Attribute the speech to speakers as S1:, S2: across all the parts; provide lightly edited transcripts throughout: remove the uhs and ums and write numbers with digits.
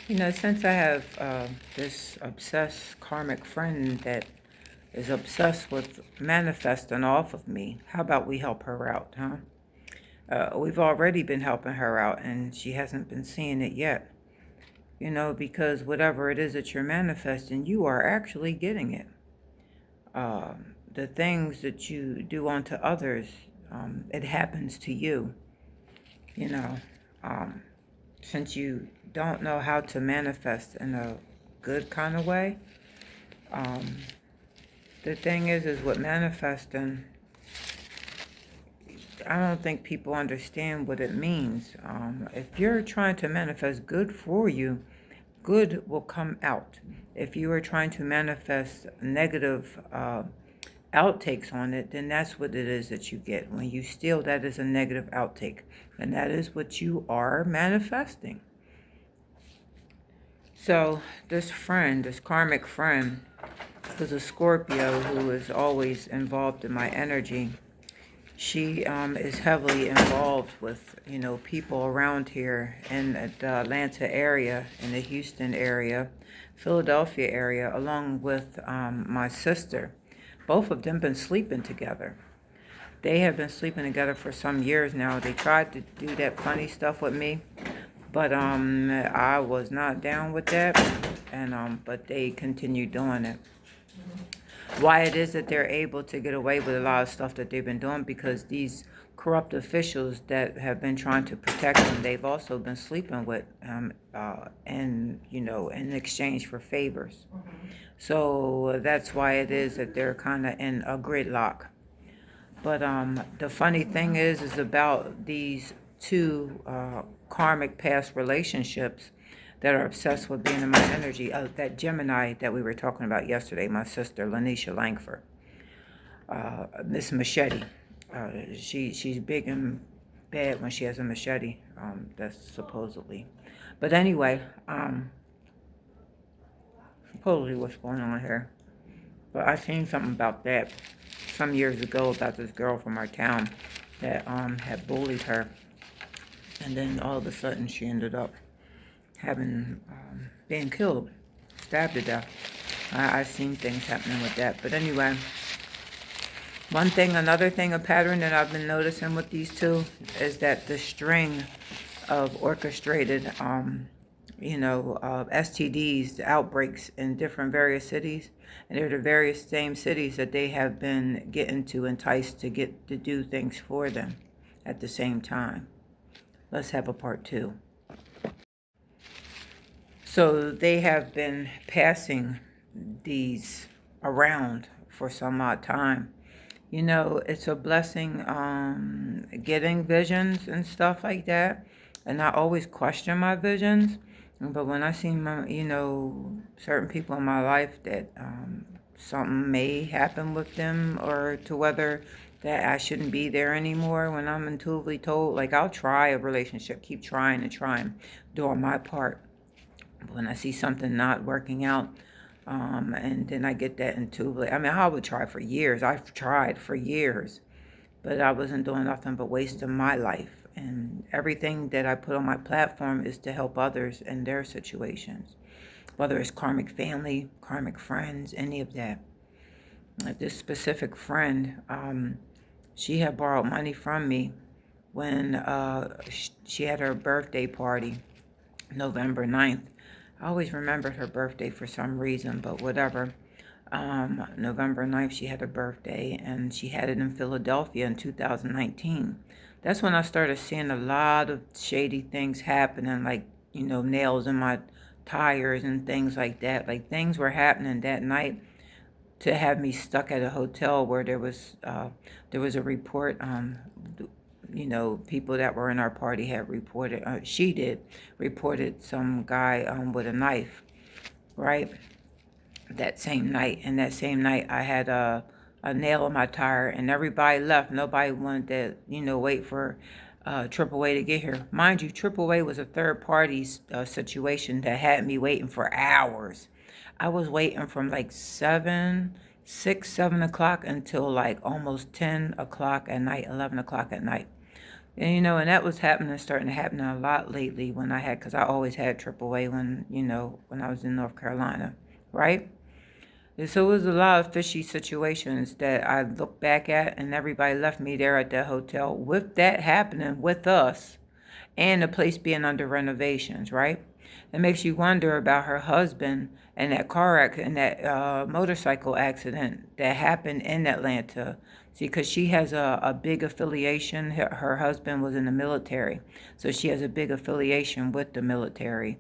S1: Since I have this obsessed karmic friend that is obsessed with manifesting off of me, how about we help her out, huh? We've already been helping her out, and she hasn't been seeing it yet. Because whatever it is that you're manifesting, you are actually getting it. The things that you do unto others, it happens to you, you know. Um, since you don't know how to manifest in a good kind of way, um, the thing is with manifesting, I don't think people understand what it means. If you're trying to manifest good for you, good will come out. If you are trying to manifest negative outtakes on it, then that's what it is that you get. When you steal, that is a negative outtake. And that is what you are manifesting. So this friend, this karmic friend, who's a Scorpio who is always involved in my energy, she is heavily involved with, people around here in the Atlanta area, in the Houston area, Philadelphia area, along with my sister. Both of them been sleeping together. They have been sleeping together for some years now. They tried to do that funny stuff with me, but I was not down with that, and but they continued doing it. Why it is that they're able to get away with a lot of stuff that they've been doing, because these corrupt officials that have been trying to protect them, they've also been sleeping with, and in exchange for favors. So that's why it is that they're kind of in a gridlock. But the funny thing is about these two karmic past relationships that are obsessed with being in my energy. That Gemini that we were talking about yesterday, my sister Lanisha Langford, Miss Machete. She's big and bad when she has a machete. That's supposedly. But anyway, supposedly what's going on here. But I seen something about that some years ago about this girl from our town that had bullied her, and then all of a sudden she ended up having being killed, stabbed to death. I've seen things happening with that. But anyway, another thing, a pattern that I've been noticing with these two is that the string of orchestrated, STDs, the outbreaks in different various cities, and they're the various same cities that they have been getting to entice to get to do things for them at the same time. Let's have a part two. So they have been passing these around for some odd time. It's a blessing getting visions and stuff like that. And I always question my visions. But when I see certain people in my life that something may happen with them, or to whether that I shouldn't be there anymore, when I'm intuitively told, like, I'll try a relationship, keep trying and trying, doing my part. But when I see something not working out, and then I get that intuitively. I mean, I would try for years. I've tried for years, but I wasn't doing nothing but wasting my life. And everything that I put on my platform is to help others in their situations, whether it's karmic family, karmic friends, any of that. Like this specific friend, she had borrowed money from me when she had her birthday party, November 9th. I always remembered her birthday for some reason, but whatever. November 9th, she had her birthday, and she had it in Philadelphia in 2019. That's when I started seeing a lot of shady things happening, like, nails in my tires and things like that. Like, things were happening that night to have me stuck at a hotel where there was a report. People that were in our party had reported, reported some guy with a knife, right? That same night. And that same night, I had a nail in my tire, and everybody left. Nobody wanted to, wait for AAA to get here. Mind you, AAA was a third party situation that had me waiting for hours. I was waiting from like 7 o'clock until like almost 10 o'clock at night, 11 o'clock at night. And, and that was starting to happen a lot lately when because I always had AAA when I was in North Carolina, right? And so it was a lot of fishy situations that I look back at, and everybody left me there at that hotel with that happening with us and the place being under renovations, right? It makes you wonder about her husband and that car accident, that motorcycle accident that happened in Atlanta. See, because she has a big affiliation. Her husband was in the military, so she has a big affiliation with the military,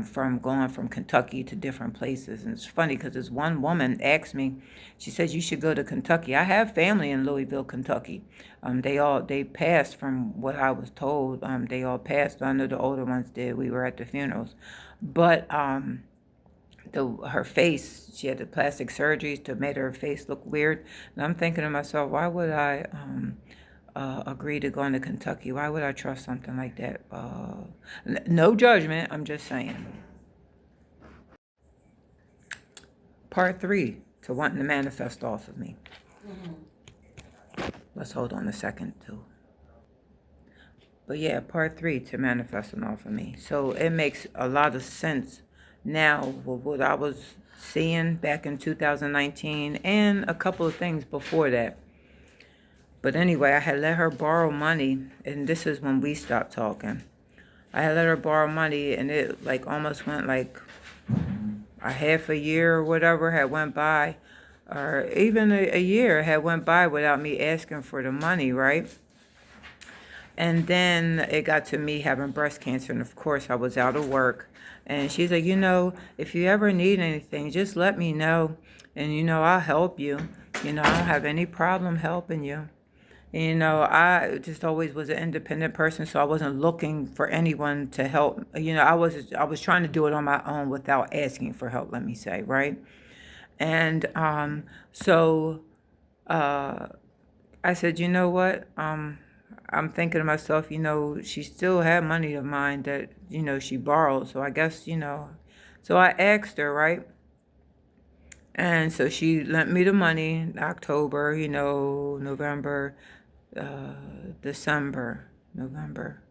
S1: from going from Kentucky to different places. And it's funny because this one woman asked me, she says, you should go to Kentucky. I have family in Louisville, Kentucky. They passed from what I was told. They all passed. I know the older ones did. We were at the funerals. But her face, she had the plastic surgeries to make her face look weird. And I'm thinking to myself, why would I agree to going to Kentucky? Why would I trust something like that? No judgment, I'm just saying. Part 3, to wanting to manifest off of me. Let's hold on a second, too. But yeah, part 3, to manifesting off of me. So it makes a lot of sense now with what I was seeing back in 2019 and a couple of things before that. But anyway, I had let her borrow money, and this is when we stopped talking. I had let her borrow money, and it like almost went like a half a year or whatever had went by, or even a year had went by without me asking for the money, right? And then it got to me having breast cancer, and of course I was out of work. And she's like, if you ever need anything, just let me know, and I'll help you. I don't have any problem helping you. I just always was an independent person, so I wasn't looking for anyone to help. I was trying to do it on my own without asking for help, let me say, right? And so I said, you know what? I'm thinking to myself, she still had money of mine that, she borrowed. So I guess, so I asked her, right? And so she lent me the money in October, November, December, November,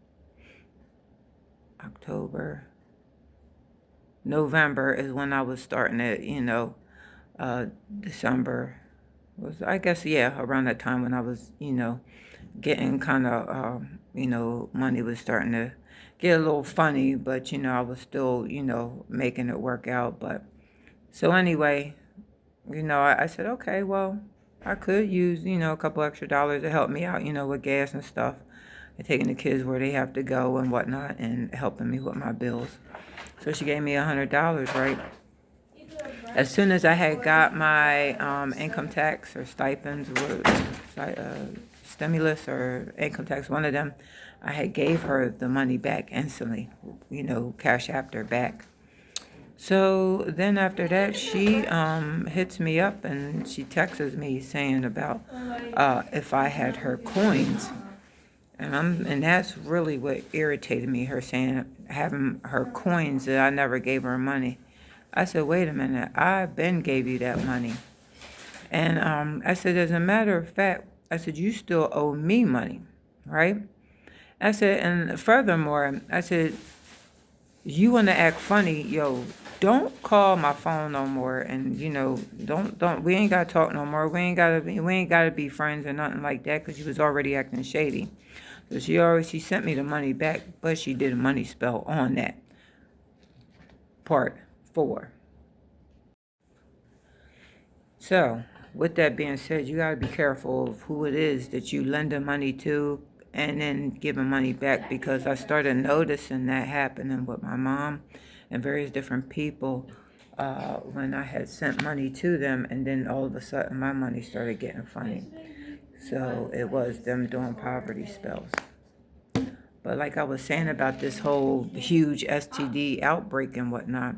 S1: October, November is when I was starting it, December was, I guess, yeah, around that time when I was, getting kind of, money was starting to get a little funny, but, I was still, making it work out. But so anyway, I said, okay, well, I could use, a couple extra dollars to help me out, with gas and stuff, and taking the kids where they have to go and whatnot, and helping me with my bills. So she gave me $100, right? As soon as I had got my income tax or stipends, stimulus or income tax, one of them, I had gave her the money back instantly, cash after back. So then after that, she hits me up and she texts me saying about if I had her coins. And that's really what irritated me, her saying having her coins that I never gave her money. I said, wait a minute, I been gave you that money. And I said, as a matter of fact, I said, you still owe me money, right? I said, and furthermore, I said, you want to act funny, don't call my phone no more, and don't we ain't gotta talk no more. We ain't gotta be friends or nothing like that, because you was already acting shady. So she sent me the money back, but she did a money spell on that. Part 4. So with that being said, you gotta be careful of who it is that you lend the money to and then giving money back, because I started noticing that happening with my mom and various different people when I had sent money to them, and then all of a sudden my money started getting funny. So it was them doing poverty spells. But like I was saying about this whole huge STD outbreak and whatnot,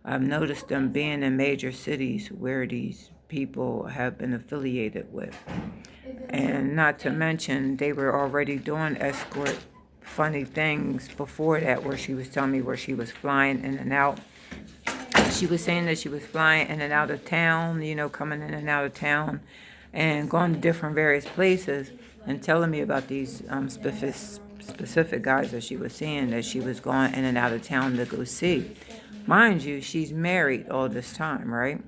S1: I've noticed them being in major cities where these people have been affiliated with. And not to mention, they were already doing Escort funny things before that, where she was telling me where she was flying in and out. She was saying that she was flying in and out of town, coming in and out of town and going to different various places. and telling me about these specific guys that she was seeing, that she was going in and out of town to go see. Mind you, she's married all this time, right?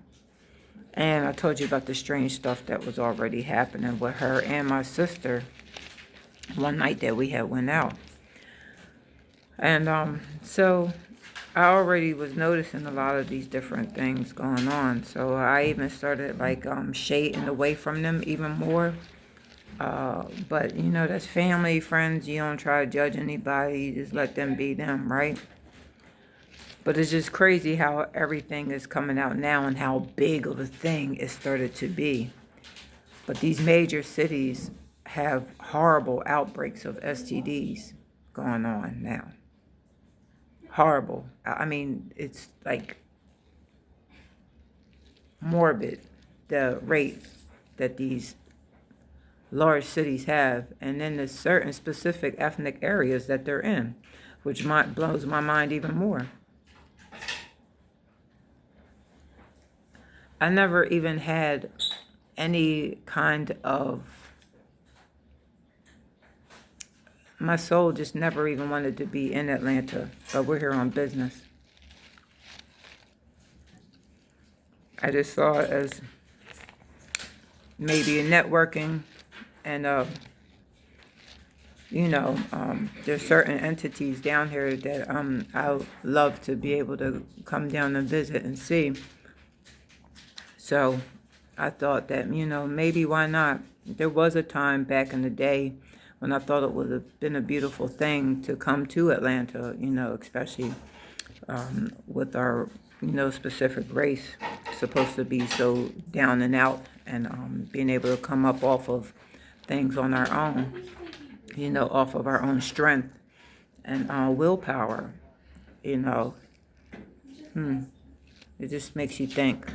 S1: And I told you about the strange stuff that was already happening with her and my sister one night that we had went out. And so I already was noticing a lot of these different things going on. So I even started like shading away from them even more. But you know, that's family, friends. You don't try to judge anybody. You just let them be them, right? But it's just crazy how everything is coming out now and how big of a thing it started to be. But these major cities have horrible outbreaks of STDs going on now. Horrible. I mean, it's like morbid, the rate that these large cities have, and then the certain specific ethnic areas that they're in, which blows my mind even more. I never even had any kind of, my soul just never even wanted to be in Atlanta, but we're here on business. I just saw it as maybe a networking, and there's certain entities down here that I would love to be able to come down and visit and see. So I thought that, maybe why not? There was a time back in the day when I thought it would have been a beautiful thing to come to Atlanta, especially with our, specific race, supposed to be so down and out, and being able to come up off of things on our own, off of our own strength and willpower, It just makes you think.